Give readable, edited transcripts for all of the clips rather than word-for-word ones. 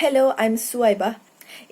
Hello, I'm Thuwaibah.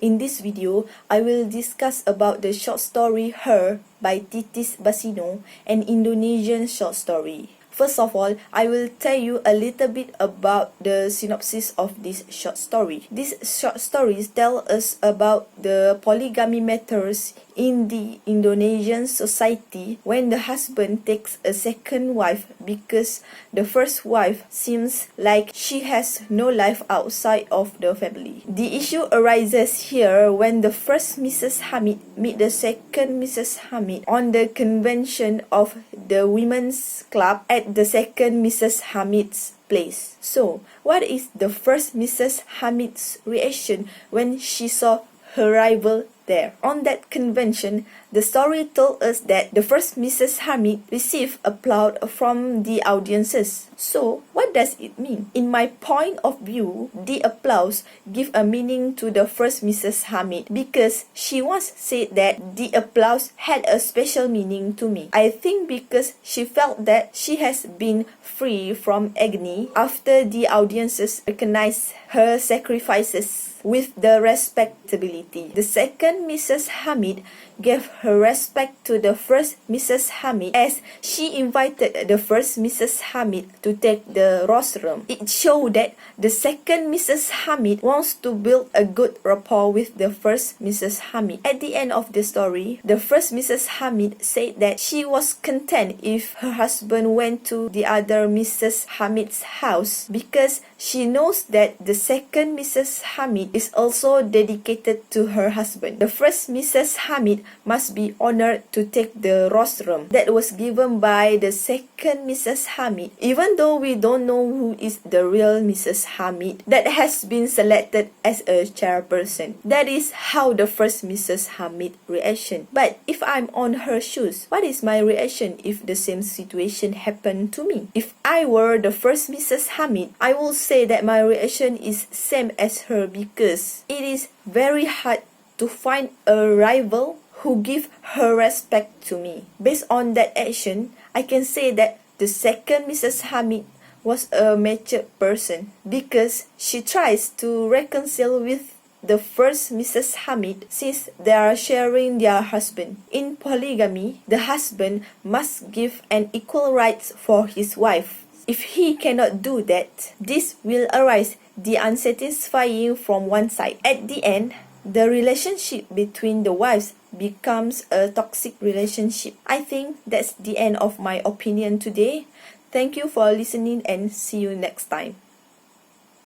In this video, I will discuss about the short story Her by Titis Basino, an Indonesian short story. First of all, I will tell you a little bit about the synopsis of this short story. These short stories tell us about the polygamy matters in the Indonesian society when the husband takes a second wife because the first wife seems like she has no life outside of the family. The issue arises here when the first Mrs. Hamid meet the second Mrs. Hamid on the convention of the women's club at the second Mrs. Hamid's place. So, what is the first Mrs. Hamid's reaction when she saw her rival there? On that convention, the story told us that the first Mrs. Hamid received applause from the audiences. So, what does it mean? In my point of view, the applause give a meaning to the first Mrs. Hamid because she once said that the applause had a special meaning to me. I think because she felt that she has been free from agony after the audiences recognized her sacrifices with the respectability. The second Mrs. Hamid gave her respect to the first Mrs. Hamid as she invited the first Mrs. Hamid to take the rostrum. It showed that the second Mrs. Hamid wants to build a good rapport with the first Mrs. Hamid. At the end of the story, the first Mrs. Hamid said that she was content if her husband went to the other Mrs. Hamid's house because she knows that the second Mrs. Hamid is also dedicated to her husband. The first Mrs. Hamid must be honored to take the rostrum that was given by the second Mrs. Hamid, even though we don't know who is the real Mrs. Hamid that has been selected as a chairperson. That is how the first Mrs. Hamid reaction. But if I'm on her shoes, what is my reaction if the same situation happened to me? If I were the first Mrs. Hamid, I will say that my reaction is same as her because it is very hard to find a rival who give her respect to me. Based on that action, I can say that the second Mrs. Hamid was a mature person because she tries to reconcile with the first Mrs. Hamid since they are sharing their husband. In polygamy, the husband must give an equal rights for his wife. If he cannot do that, this will arise the unsatisfying from one side. At the end, the relationship between the wives becomes a toxic relationship. I think that's the end of my opinion today. Thank you for listening and see you next time.